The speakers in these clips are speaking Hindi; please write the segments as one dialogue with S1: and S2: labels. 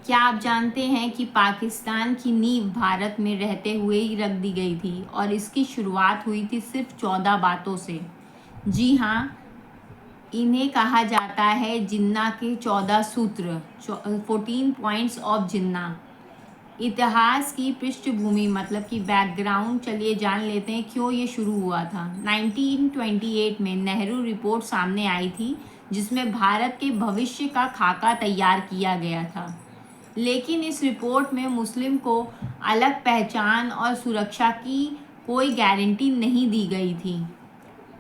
S1: क्या आप जानते हैं कि पाकिस्तान की नींव भारत में रहते हुए ही रख दी गई थी और इसकी शुरुआत हुई थी सिर्फ 14 बातों से। जी हाँ, इन्हें कहा जाता है जिन्ना के 14 सूत्र, 14 पॉइंट्स ऑफ जिन्ना। इतिहास की पृष्ठभूमि मतलब कि बैकग्राउंड चलिए जान लेते हैं क्यों ये शुरू हुआ था। 1928 में नेहरू रिपोर्ट सामने आई थी जिसमें भारत के भविष्य का खाका तैयार किया गया था, लेकिन इस रिपोर्ट में मुस्लिम को अलग पहचान और सुरक्षा की कोई गारंटी नहीं दी गई थी।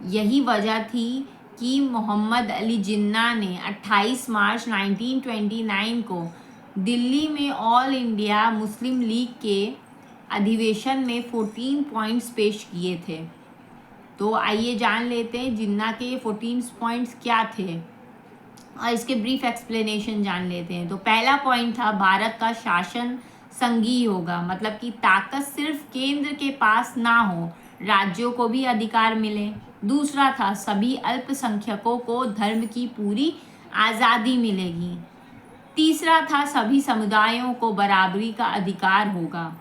S1: यही वजह थी कि मोहम्मद अली जिन्ना ने 28 मार्च 1929 को दिल्ली में ऑल इंडिया मुस्लिम लीग के अधिवेशन में 14 पॉइंट्स पेश किए थे। तो आइए जान लेते हैं जिन्ना के ये 14 पॉइंट्स क्या थे और इसके ब्रीफ एक्सप्लेनेशन जान लेते हैं। तो पहला पॉइंट था भारत का शासन संघीय होगा, मतलब कि ताकत सिर्फ केंद्र के पास ना हो, राज्यों को भी अधिकार मिले। दूसरा था सभी अल्पसंख्यकों को धर्म की पूरी आज़ादी मिलेगी। तीसरा था सभी समुदायों को बराबरी का अधिकार होगा।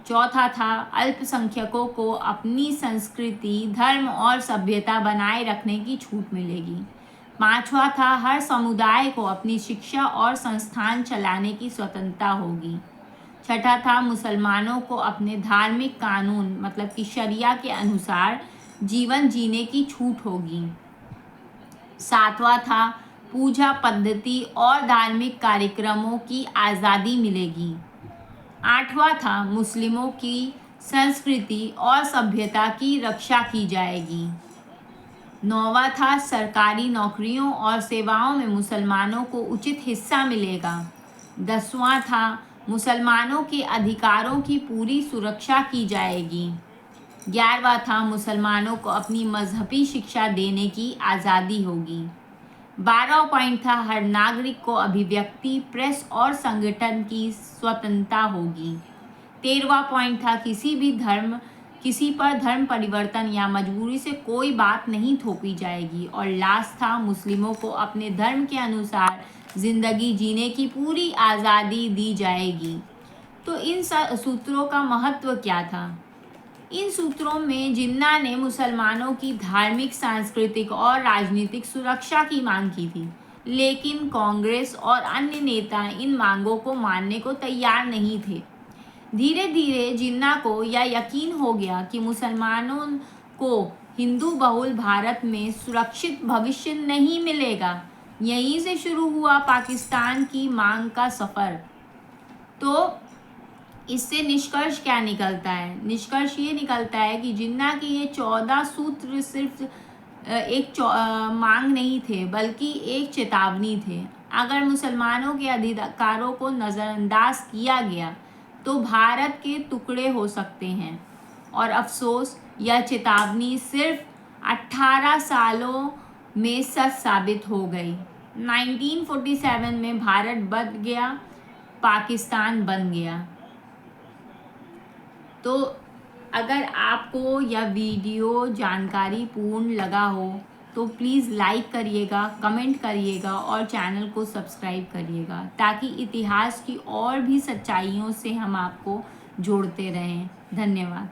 S1: चौथा था अल्पसंख्यकों को अपनी संस्कृति, धर्म और सभ्यता बनाए रखने की छूट मिलेगी। पांचवा था हर समुदाय को अपनी शिक्षा और संस्थान चलाने की स्वतंत्रता होगी। छठा था मुसलमानों को अपने धार्मिक कानून मतलब कि शरिया के अनुसार जीवन जीने की छूट होगी। सातवां था पूजा पद्धति और धार्मिक कार्यक्रमों की आज़ादी मिलेगी। आठवां था मुस्लिमों की संस्कृति और सभ्यता की रक्षा की जाएगी। नौवां था सरकारी नौकरियों और सेवाओं में मुसलमानों को उचित हिस्सा मिलेगा। 10वां था मुसलमानों के अधिकारों की पूरी सुरक्षा की जाएगी। 11वां था मुसलमानों को अपनी मजहबी शिक्षा देने की आज़ादी होगी। 12वां पॉइंट था हर नागरिक को अभिव्यक्ति, प्रेस और संगठन की स्वतंत्रता होगी। 13वां पॉइंट था किसी पर धर्म परिवर्तन या मजबूरी से कोई बात नहीं थोपी जाएगी। और लास्ट था मुस्लिमों को अपने धर्म के अनुसार जिंदगी जीने की पूरी आज़ादी दी जाएगी। तो इन सूत्रों का महत्व क्या था? इन सूत्रों में जिन्ना ने मुसलमानों की धार्मिक, सांस्कृतिक और राजनीतिक सुरक्षा की मांग की थी, लेकिन कांग्रेस और अन्य नेता इन मांगों को मानने को तैयार नहीं थे। धीरे धीरे जिन्ना को यह यकीन हो गया कि मुसलमानों को हिंदू बहुल भारत में सुरक्षित भविष्य नहीं मिलेगा। यहीं से शुरू हुआ पाकिस्तान की मांग का सफ़र। तो इससे निष्कर्ष क्या निकलता है? निष्कर्ष ये निकलता है कि जिन्ना के ये 14 सूत्र सिर्फ एक मांग नहीं थे, बल्कि एक चेतावनी थे। अगर मुसलमानों के अधिकारों को नज़रअंदाज किया गया तो भारत के टुकड़े हो सकते हैं। और अफसोस, यह चेतावनी सिर्फ 18 सालों में सच साबित हो गई। 1947 में भारत बन गया, पाकिस्तान बन गया। तो अगर आपको यह वीडियो जानकारी पूर्ण लगा हो तो प्लीज़ लाइक करिएगा, कमेंट करिएगा और चैनल को सब्सक्राइब करिएगा, ताकि इतिहास की और भी सच्चाइयों से हम आपको जोड़ते रहें। धन्यवाद।